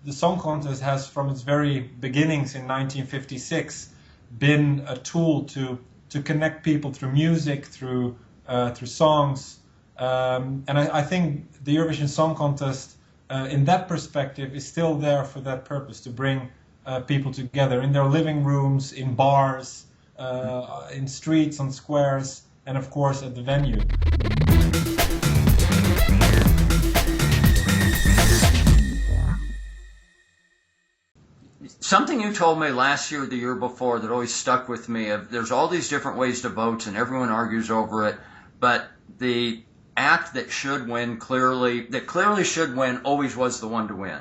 the Song Contest has, from its very beginnings in 1956, been a tool to connect people through music, through songs. And I think the Eurovision Song Contest, in that perspective, is still there for that purpose, to bring people together in their living rooms, in bars, in streets, on squares, and of course at the venue. Something you told me last year or the year before that always stuck with me, there's all these different ways to vote and everyone argues over it, but the act that should win clearly should win always was the one to win.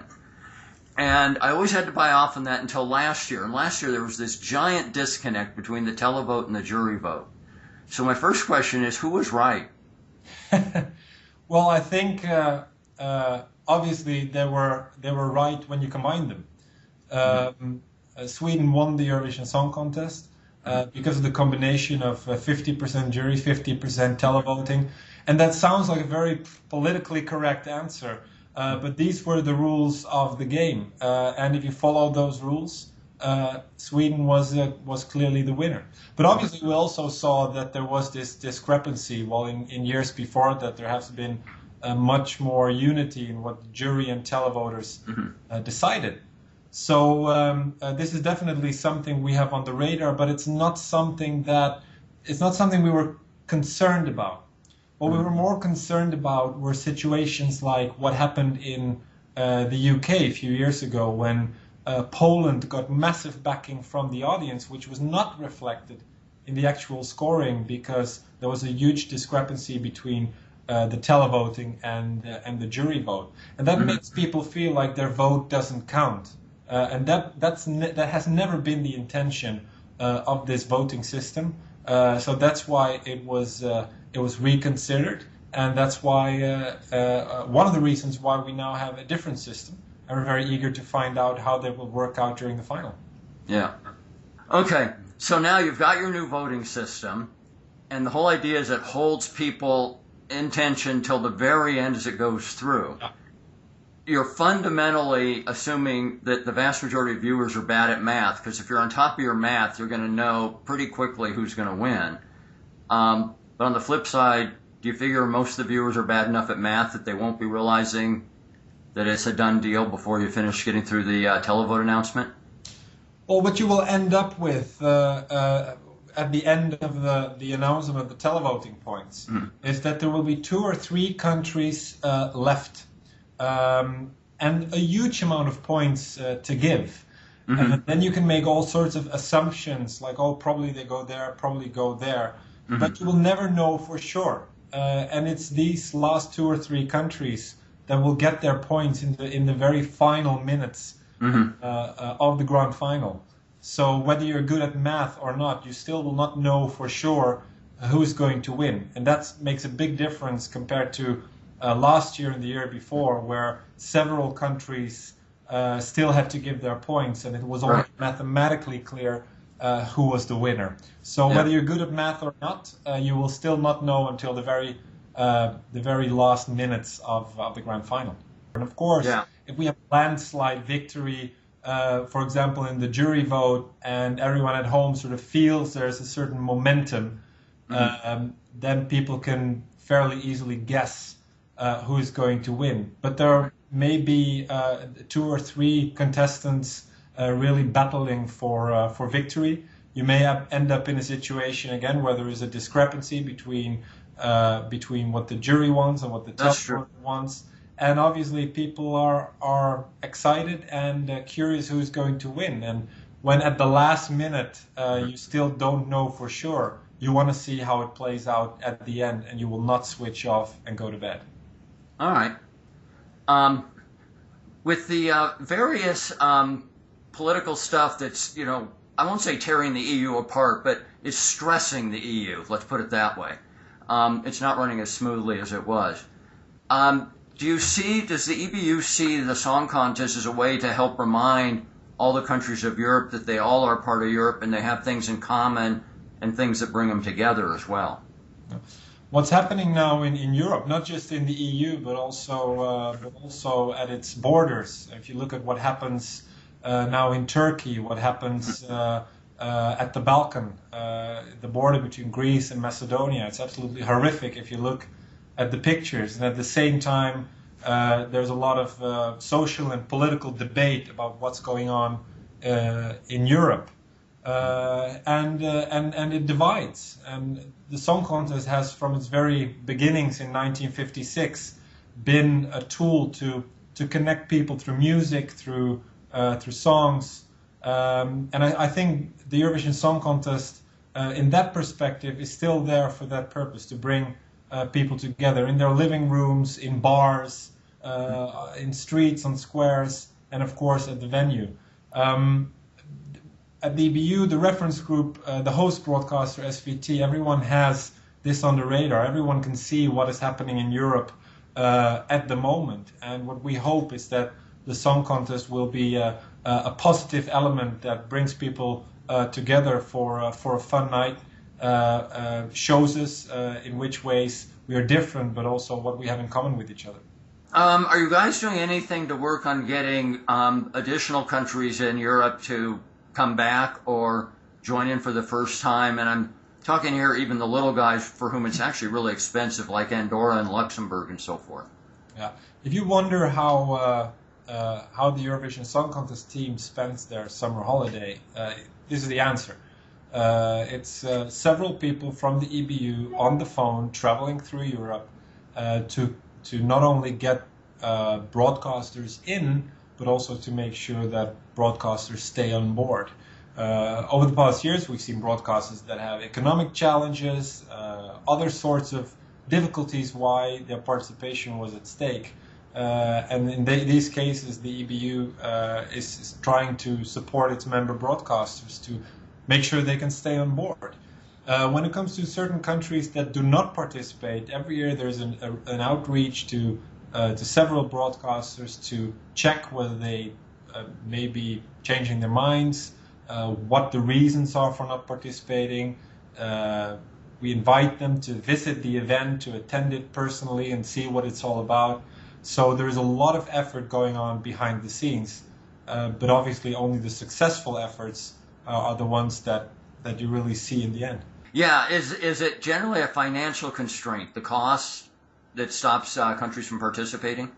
And I always had to buy off on that until last year. And last year there was this giant disconnect between the televote and the jury vote. So my first question is, who was right? Well, I think obviously they were right when you combine them. Sweden won the Eurovision Song Contest because of the combination of 50% jury, 50% televoting. And that sounds like a very politically correct answer, but these were the rules of the game. And if you follow those rules, Sweden was clearly the winner. But obviously we also saw that there was this discrepancy, while in years before that there has been much more unity in what the jury and televoters decided. So this is definitely something we have on the radar, but it's not something we were concerned about. What we were more concerned about were situations like what happened in the UK a few years ago, when Poland got massive backing from the audience, which was not reflected in the actual scoring because there was a huge discrepancy between the televoting and the jury vote, and that makes people feel like their vote doesn't count. And that has never been the intention of this voting system. So that's why it was reconsidered, and that's why one of the reasons why we now have a different system, and we're very eager to find out how they will work out during the final. Yeah. Okay. So now you've got your new voting system, and the whole idea is it holds people in tension till the very end as it goes through. Yeah. You're fundamentally assuming that the vast majority of viewers are bad at math, because if you're on top of your math, you're going to know pretty quickly who's going to win. But on the flip side, do you figure most of the viewers are bad enough at math that they won't be realizing that it's a done deal before you finish getting through the televote announcement? Well, what you will end up with at the end of the announcement of the televoting points is that there will be 2 or 3 countries left. And a huge amount of points to give. And then you can make all sorts of assumptions, like, oh, probably they go there, probably go there. But you will never know for sure. And it's these last 2 or 3 countries that will get their points in the very final minutes of the grand final. So whether you're good at math or not, you still will not know for sure who is going to win. And that makes a big difference compared to last year and the year before, where several countries still had to give their points, and it was already mathematically clear who was the winner. So whether you're good at math or not, you will still not know until the very last minutes of the grand final. And of course, if we have a landslide victory, for example, in the jury vote, and everyone at home sort of feels there's a certain momentum, then people can fairly easily guess who is going to win. But there may be 2 or 3 contestants really battling for victory. You may end up in a situation again where there is a discrepancy between what the jury wants and what the televote wants. And obviously people are excited and curious who's going to win. And when at the last minute you still don't know for sure, you want to see how it plays out at the end, and you will not switch off and go to bed. All right. With the various political stuff that's, I won't say tearing the EU apart, but it's stressing the EU, let's put it that way. It's not running as smoothly as it was. Does the EBU see the Song Contest as a way to help remind all the countries of Europe that they all are part of Europe and they have things in common and things that bring them together as well? what's happening now in Europe, not just in the EU, but also at its borders. If you look at what happens now in Turkey, what happens at the Balkan, the border between Greece and Macedonia, it's absolutely horrific if you look at the pictures. And at the same time, there's a lot of social and political debate about what's going on in Europe. And it divides. And the Song Contest has, from its very beginnings in 1956, been a tool to connect people through music, through songs. And I think the Eurovision Song Contest, in that perspective, is still there for that purpose, to bring people together in their living rooms, in bars, in streets, on squares, and of course at the venue. At the EBU, the reference group, the host broadcaster, SVT, everyone has this on the radar. Everyone can see what is happening in Europe at the moment. And what we hope is that the Song Contest will be a positive element that brings people together for a fun night, shows us in which ways we are different, but also what we have in common with each other. Are you guys doing anything to work on getting additional countries in Europe to come back or join in for the first time? And I'm talking here even the little guys for whom it's actually really expensive, like Andorra and Luxembourg and so forth. Yeah. If you wonder how the Eurovision Song Contest team spends their summer holiday, this is the answer. It's several people from the EBU on the phone traveling through Europe to not only get broadcasters in, but also to make sure that broadcasters stay on board. Over the past years, we've seen broadcasters that have economic challenges, other sorts of difficulties why their participation was at stake. And in these cases, the EBU is trying to support its member broadcasters to make sure they can stay on board. When it comes to certain countries that do not participate, every year there's an outreach to several broadcasters to check whether they may be changing their minds, what the reasons are for not participating. We invite them to visit the event, to attend it personally and see what it's all about. So there is a lot of effort going on behind the scenes, but obviously only the successful efforts are the ones that you really see in the end. Yeah, is it generally a financial constraint, the cost that stops countries from participating?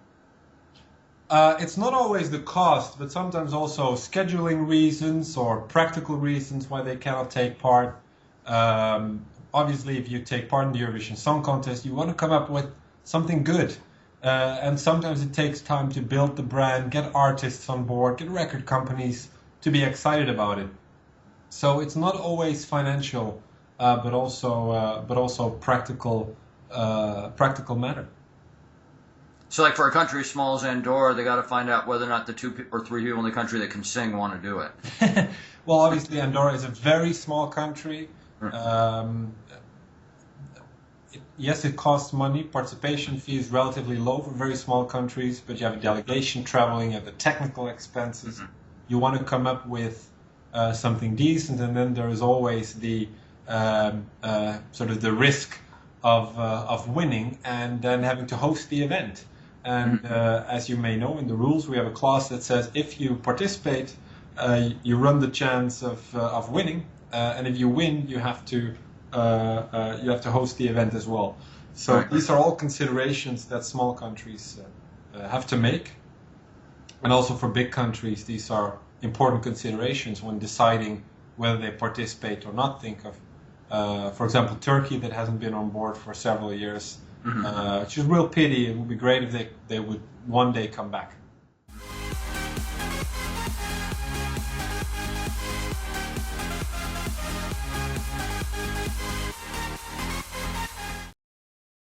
It's not always the cost, but sometimes also scheduling reasons or practical reasons why they cannot take part. Obviously, if you take part in the Eurovision Song Contest, you want to come up with something good. And sometimes it takes time to build the brand, get artists on board, get record companies to be excited about it. So it's not always financial, but also practical matter. So, like for a country as small as Andorra, they got to find out whether or not the 2 or 3 people in the country that can sing want to do it. Well, obviously, Andorra is a very small country. Yes, it costs money. Participation fee is relatively low for very small countries, but you have a delegation traveling, you have the technical expenses. Mm-hmm. You want to come up with something decent, and then there is always the sort of the risk of winning and then having to host the event. And as you may know, in the rules we have a clause that says if you participate, you run the chance of winning, and if you win, you have to host the event as well. So these are all considerations that small countries have to make, and also for big countries, these are important considerations when deciding whether they participate or not. Think of, for example, Turkey that hasn't been on board for several years. Mm-hmm. Which is a real pity. It would be great if they would one day come back.